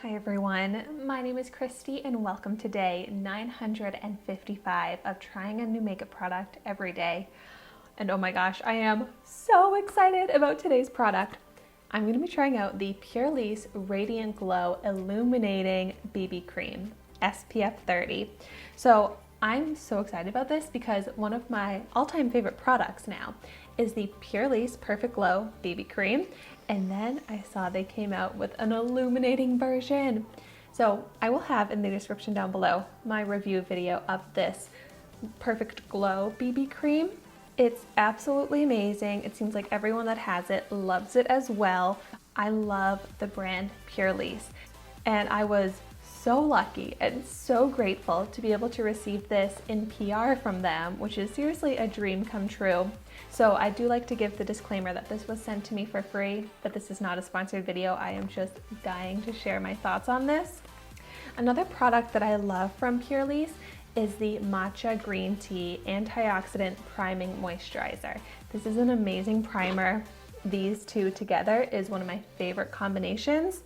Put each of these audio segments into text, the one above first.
Hi everyone, my name is Christy and welcome to day 955 of trying a new makeup product every day. And oh my gosh, I am so excited about today's product. I'm going to be trying out the Purlisse Radiant Glow Illuminating BB Cream, SPF 30. So I'm so excited about this because one of my all-time favorite products now is the Purlisse Perfect Glow BB Cream. And then I saw they came out with an illuminating version. So I will have in the description down below my review video of this Perfect Glow BB Cream. It's absolutely amazing. It seems like everyone that has it loves it as well. I love the brand Purlisse, and I was so lucky and so grateful to be able to receive this in PR from them, which is seriously a dream come true. So I do like to give the disclaimer that this was sent to me for free, but this is not a sponsored video. I am just dying to share my thoughts on this. Another product that I love from Purlisse is the Matcha Green Tea Antioxidant Priming Moisturizer. This is an amazing primer. These two together is one of my favorite combinations.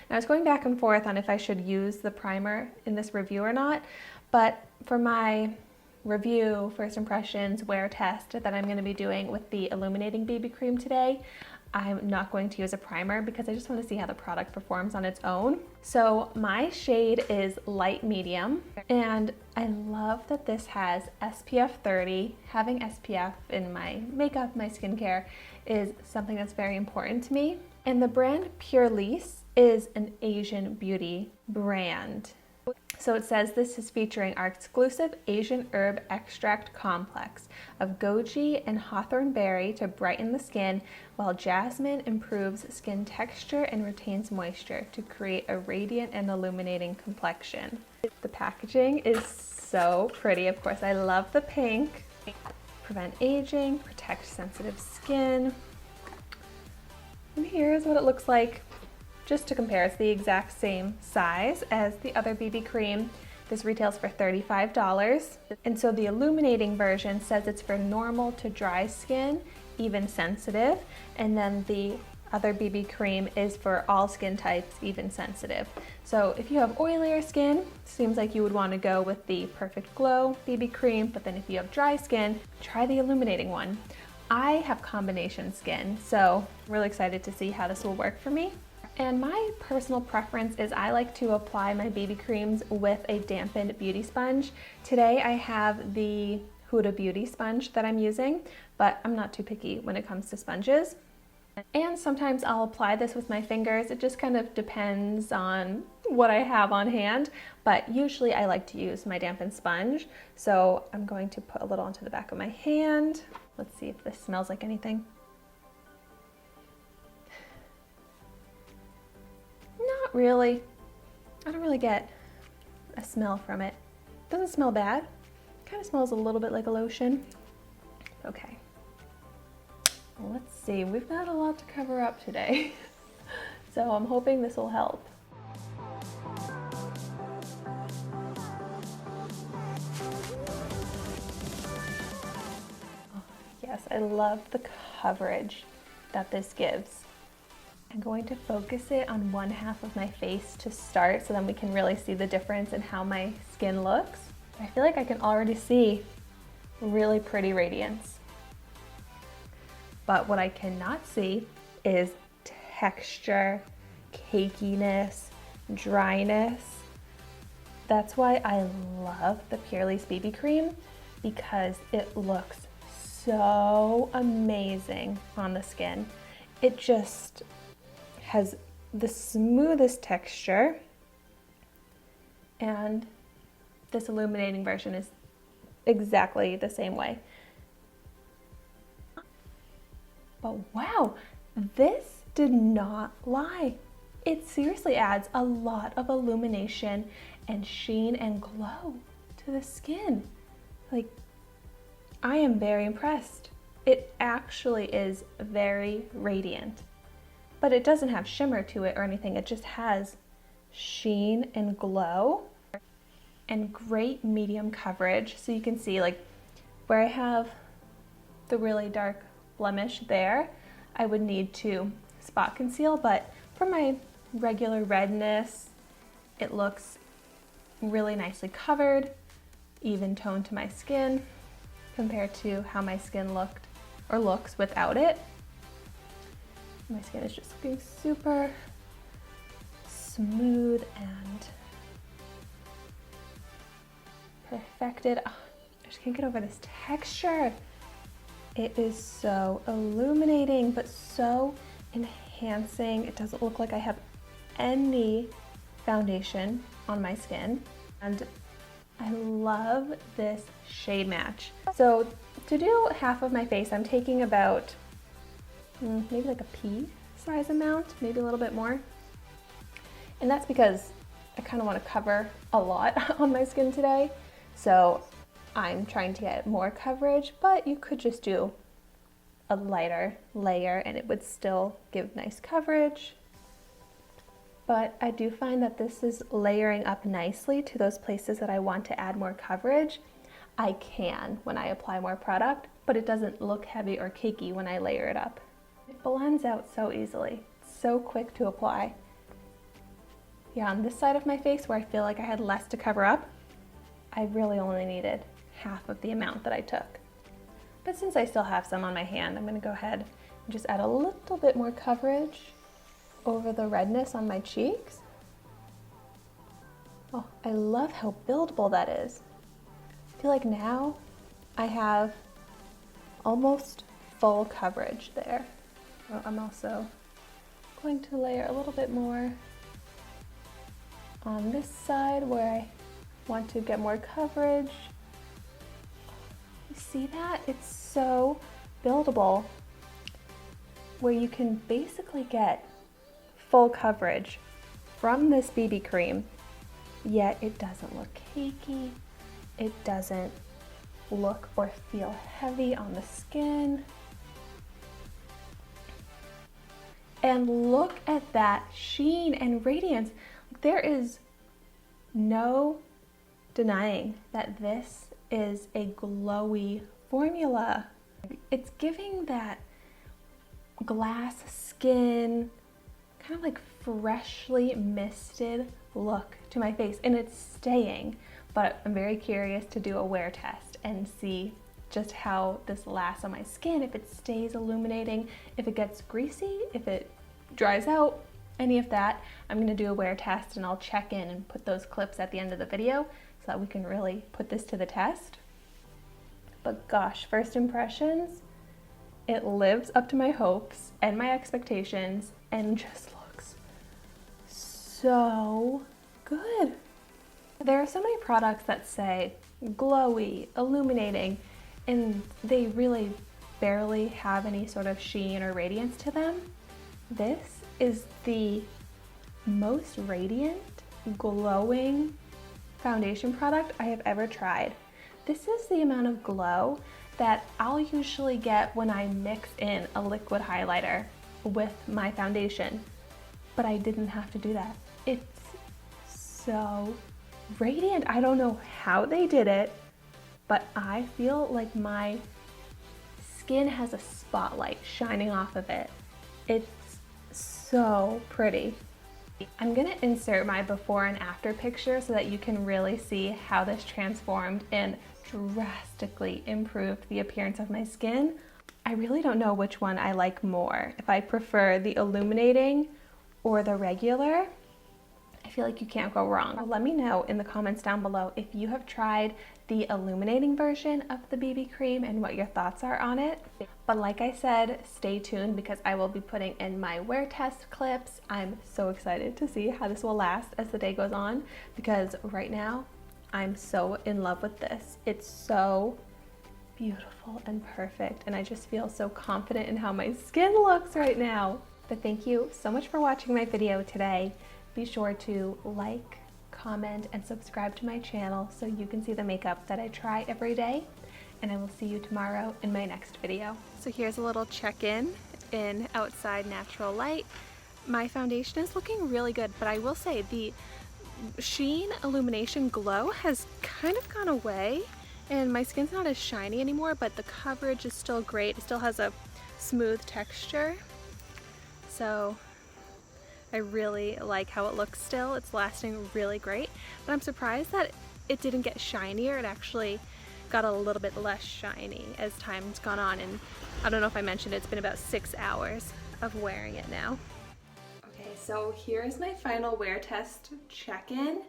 Now, I was going back and forth on if I should use the primer in this review or not, but for my review, first impressions, wear test that I'm going to be doing with the Illuminating BB Cream today, I'm not going to use a primer because I just want to see how the product performs on its own. So my shade is light medium, and I love that this has SPF 30. Having SPF in my makeup, my skincare is something that's very important to me. And the brand Purlisse is an Asian beauty brand. So it says this is featuring our exclusive Asian herb extract complex of goji and hawthorn berry to brighten the skin, while jasmine improves skin texture and retains moisture to create a radiant and illuminating complexion. The packaging is so pretty. Of course, I love the pink. Prevent aging, protect sensitive skin. And here's what it looks like. Just to compare, it's the exact same size as the other BB cream. This retails for $35. And so the illuminating version says it's for normal to dry skin, even sensitive. And then the other BB cream is for all skin types, even sensitive. So if you have oilier skin, seems like you would want to go with the Perfect Glow BB cream. But then if you have dry skin, try the illuminating one. I have combination skin, so I'm really excited to see how this will work for me. And my personal preference is I like to apply my BB creams with a dampened beauty sponge. Today I have the Huda Beauty sponge that I'm using, but I'm not too picky when it comes to sponges. And sometimes I'll apply this with my fingers. It just kind of depends on what I have on hand, but usually I like to use my dampened sponge. So I'm going to put a little onto the back of my hand. Let's see if this smells like anything. Not really. I don't really get a smell from it. Doesn't smell bad. Kind of smells a little bit like a lotion. Okay. Well, let's see. We've got a lot to cover up today. So I'm hoping this will help. Yes, I love the coverage that this gives. I'm going to focus it on one half of my face to start so then we can really see the difference in how my skin looks. I feel like I can already see really pretty radiance. But what I cannot see is texture, cakiness, dryness. That's why I love the Purlisse BB cream, because it looks so amazing on the skin. It just has the smoothest texture, and this illuminating version is exactly the same way. But wow, this did not lie. It seriously adds a lot of illumination and sheen and glow to the skin. Like, I am very impressed. It actually is very radiant. But it doesn't have shimmer to it or anything. It just has sheen and glow and great medium coverage. So you can see, like, where I have the really dark blemish there, I would need to spot conceal, but for my regular redness. It looks really nicely covered, even toned to my skin compared to how my skin looked or looks without it. My skin is just looking super smooth and perfected. Oh, I just can't get over this texture. It is so illuminating, but so enhancing. It doesn't look like I have any foundation on my skin. And I love this shade match. So to do half of my face, I'm taking about maybe like a pea size amount, maybe a little bit more. And that's because I kind of want to cover a lot on my skin today. So I'm trying to get more coverage, but you could just do a lighter layer and it would still give nice coverage. But I do find that this is layering up nicely to those places that I want to add more coverage. I can when I apply more product, but it doesn't look heavy or cakey when I layer it up. It blends out so easily, so quick to apply. Yeah, on this side of my face where I feel like I had less to cover up, I really only needed half of the amount that I took. But since I still have some on my hand, I'm going to go ahead and just add a little bit more coverage over the redness on my cheeks. Oh, I love how buildable that is. I feel like now I have almost full coverage there. So I'm also going to layer a little bit more on this side where I want to get more coverage. You see that? It's so buildable where you can basically get full coverage from this BB cream, yet it doesn't look cakey. It doesn't look or feel heavy on the skin. And look at that sheen and radiance. There is no denying that this is a glowy formula. It's giving that glass skin, kind of like freshly misted look to my face, and it's staying. But I'm very curious to do a wear test and see just how this lasts on my skin, if it stays illuminating, if it gets greasy, if it dries out, any of that. I'm gonna do a wear test and I'll check in and put those clips at the end of the video so that we can really put this to the test. But gosh, first impressions, it lives up to my hopes and my expectations and just looks so good. There are so many products that say glowy, illuminating, and they really barely have any sort of sheen or radiance to them. This is the most radiant, glowing foundation product I have ever tried. This is the amount of glow that I'll usually get when I mix in a liquid highlighter with my foundation, but I didn't have to do that. It's so radiant. I don't know how they did it, but I feel like my skin has a spotlight shining off of it. It's so pretty. I'm gonna insert my before and after picture so that you can really see how this transformed and drastically improved the appearance of my skin. I really don't know which one I like more, if I prefer the illuminating or the regular. I feel like you can't go wrong. Let me know in the comments down below if you have tried the illuminating version of the BB cream and what your thoughts are on it. But like I said, stay tuned because I will be putting in my wear test clips. I'm so excited to see how this will last as the day goes on because right now I'm so in love with this. It's so beautiful and perfect and I just feel so confident in how my skin looks right now. But thank you so much for watching my video today. Be sure to like, comment, and subscribe to my channel so you can see the makeup that I try every day. And I will see you tomorrow in my next video. So here's a little check-in in outside natural light. My foundation is looking really good, but I will say the sheen, illumination, glow has kind of gone away and my skin's not as shiny anymore, but the coverage is still great. It still has a smooth texture. So I really like how it looks still. It's lasting really great, but I'm surprised that it didn't get shinier. It actually got a little bit less shiny as time's gone on, and I don't know if I mentioned it's been about 6 hours of wearing it now. Okay, so here's my final wear test check-in,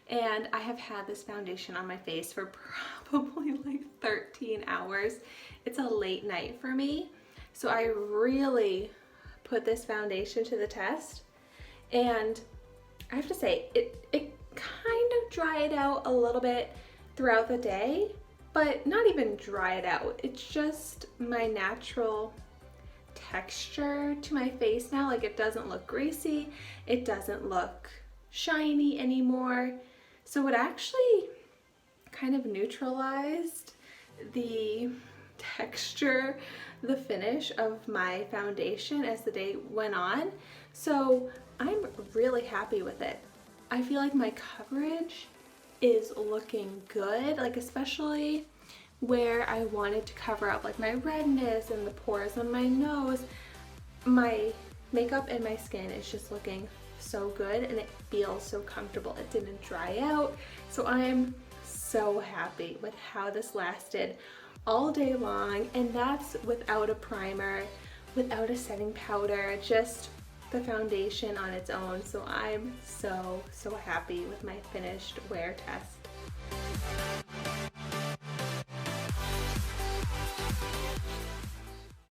and I have had this foundation on my face for probably like 13 hours. It's a late night for me, so I really put this foundation to the test, and I have to say it kind of dried out a little bit throughout the day, but not even dried out. It's just my natural texture to my face now. Like, it doesn't look greasy, it doesn't look shiny anymore. So it actually kind of neutralized the texture, the finish of my foundation as the day went on. So I'm really happy with it. I feel like my coverage is looking good, like especially where I wanted to cover up like my redness and the pores on my nose. My makeup and my skin is just looking so good, and it feels so comfortable. It didn't dry out, so I'm so happy with how this lasted all day long, and that's without a primer, without a setting powder, just the foundation on its own. So I'm so happy with my finished wear test.